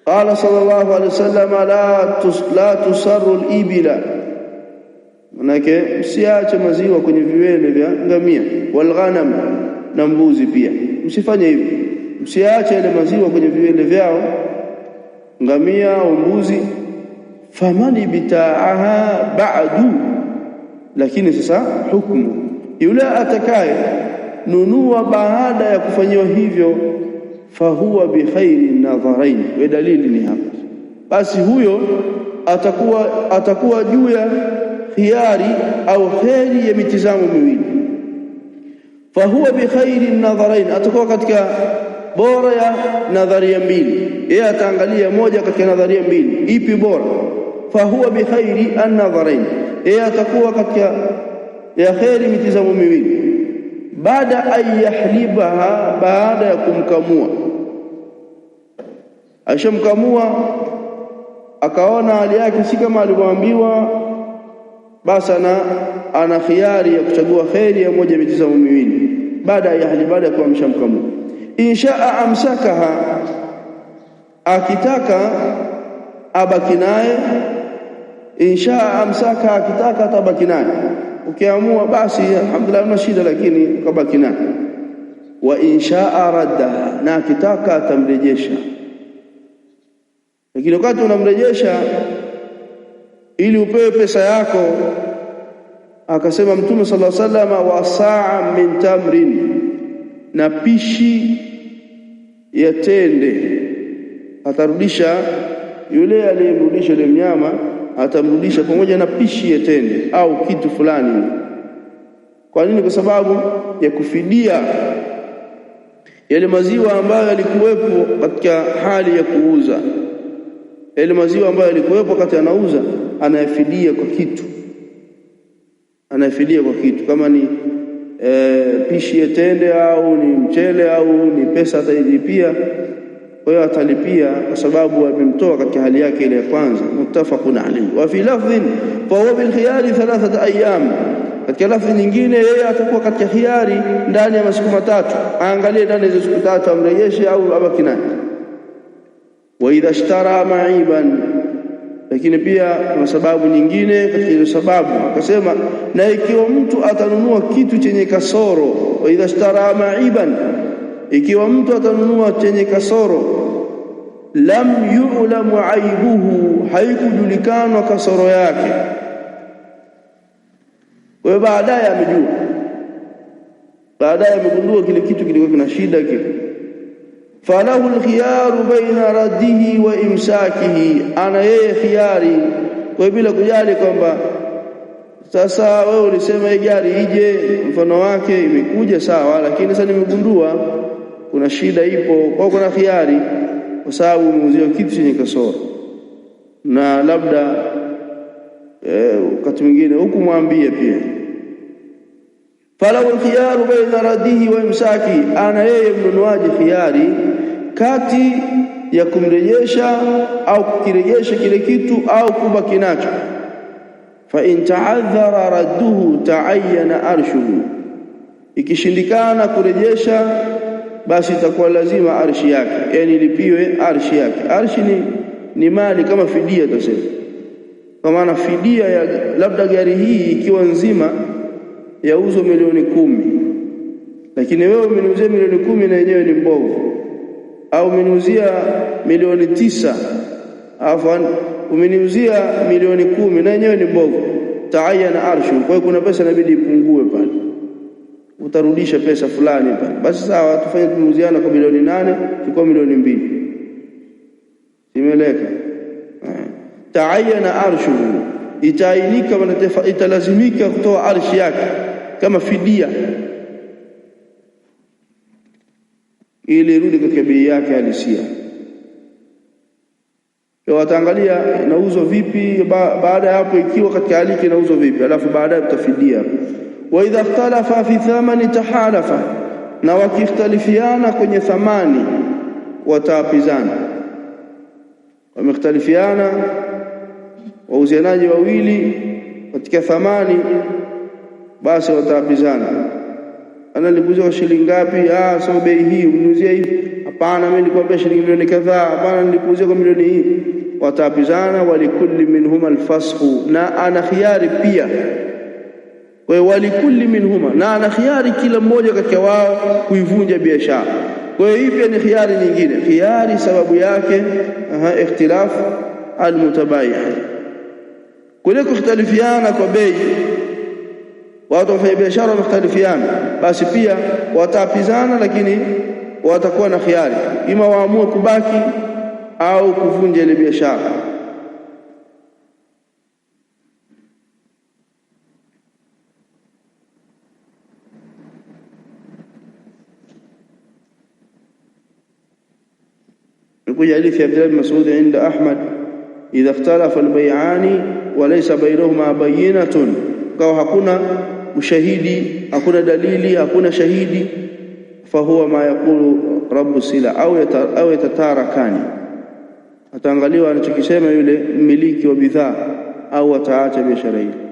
Qala sallallahu alaihi wasallam, la tusarru al-ibila, manake msiache maziwa kwenye viwele vya ngamia, wal ghanam, na mbuzi pia msifanye hivi. Msiache ile maziwa kwenye viwele vyao ngamia au mbuzi. Famani bitaaha ba'du, lakini sasa hukumu, yule atakaye nunua baada ya kufanyiwa hivyo, fahuwa bi khairi nadharain, wa dalili ni hapa, basi huyo atakuwa juu ya khiari au kheri ya mitizamo miwili. Fahuwa bi khairi nadharain, atakuwa katika bora ya nadharia mbili. Yeye ataangalia moja katika nadharia mbili, ipi bora? Fahuwa bi khairi an-nadharain, yeye atakuwa katika ya kheri mitizamo miwili. Baada ayahlibaha, baada ya kumkamua, ashamkamua akaona hali yake si kama alivyoambiwa, basi ana khiari ya kuchagua kheri ya moja mitizamo miwili. Baada ya kuwa ameshamkamua, inshaa amsakaha, akitaka abaki naye. Inshaa amsakaha, akitaka atabaki naye. Ukiamua basi alhamdulillah, una shida, lakini ukabaki naye. Wa inshaa raddaha, na akitaka atamrejesha. Lakini wakati unamrejesha ili upewe pesa yako, akasema Mtume sallallahu alaihi wasallam, wa saa min tamrin, na pishi ya tende. Atarudisha yule aliyemrudisha yule mnyama, atamrudisha pamoja na pishi ya tende au kitu fulani. Kwa nini? Kwa sababu ya kufidia yale maziwa ambayo yalikuwepo katika hali ya kuuza. Yale maziwa ambayo yalikuwepo wakati anauza, anayafidia kwa kitu, kama ni pishi ya tende au ni mchele au ni pesa, atalipia. Kwa hiyo atalipia kwa sababu amemtoa katika hali yake ile ya kwanza. Muttafaqun alayhi. Wa fi lafdhin fa huwa bil khiyari 3 ayyam, katika lafdhi nyingine yeye atakuwa katika khiyari ndani ya masiku matatu. Aangalie ndani ya siku tatu amrejeshe au abaki naye. Wa idha ishtara ma'iban, lakini pia kuna sababu nyingine katika hizo sababu, akasema na ikiwa mtu atanunua kitu chenye kasoro. Wa idha ishtara ma'iban, ikiwa mtu atanunua chenye kasoro, lam yu'lamu aibuhu, haikujulikana kasoro yake. Kwa baadaye amejua, baadaye amegundua kile kitu kilikuwa kina shida kile. Falahu alkhiyaru baina raddihi wa imsakihi, ana yeye khiyari. Kwa bila kujali kwamba sasa wewe ulisema hii gari ije, mfano wake imekuja sawa, lakini sasa nimegundua kuna shida ipo, kwa kuna khiyari, kwa sababu umeuziwa kitu chenye kasoro, na labda wakati mwingine hukumwambia pia. Falahu alkhiyaru baina raddihi wa imsaki, ana yeye mnunuaji khiyari kati ya kumrejesha au kukirejesha kile kitu au kubaki nacho. Fa in ta'adhara radduhu ta'ayyana arshuhu, ikishindikana kurejesha basi itakuwa lazima arshi yake, yani ilipiwe arshi yake. Arshi ni mali kama fidia tuseme, kwa maana fidia ya labda gari hii ikiwa nzima yauzwa milioni 10, lakini wewe umeniuzia milioni 10 na yenyewe ni mbovu, au umeniuzia milioni 9 afwan umeniuzia milioni 10 na yenyewe ni mbovu, taayana arshu. Kwa hiyo kuna pesa inabidi ipungue pale, utarudisha pesa fulani pale. Basi sawa, tufanye kumuuziana kwa milioni 8, chukua milioni 2, imeleka. Taayana arshu, itainika, italazimika kutoa arshi yake kama fidia ili irudi katika bei yake halisia. Kwa wataangalia inauzwa vipi, baada ya hapo ikiwa katika hali yake inauzwa vipi, alafu baadaye tutafidia. Wa idha ikhtalafa fi thamani tahalafa, na wakikhtalifiana kwenye thamani wataapizana. Wamekhtalifiana wauzianaji wawili katika thamani, basi wataapizana. Ana nilikuuzia shilingi ngapi? Sio bei hii, uniuzia hivi. hapana, mimi nilikwambia shilingi milioni kadhaa, hapana, nilikuuzia kwa milioni hii. Wataapizana. Walikulli minhuma alfasqu, na ana khiari pia. Kwa hiyo walikulli minhuma, na ana khiari kila mmoja katika wao kuivunja biashara. Kwa hiyo hii pia ni khiari nyingine. Khiari sababu yake ikhtilafu almutabayi, kule kukhtalifiana kwa bei. Watu wafanya biashara wamekhtalifiana, basi pia wataapizana, lakini watakuwa na khiari, ima waamue kubaki au kuvunja ile biashara. Nikuja hadithi ya Abdullah bin Mas'ud inda Ahmad, idha ikhtalafa albay'ani wa laysa bainahuma bayyinatun, kwa hakuna ushahidi, hakuna dalili, hakuna shahidi, fahuwa ma yaqulu rabbu sila au yatatarakani, ataangaliwa anachokisema yule mmiliki wa bidhaa au ataacha biashara hii.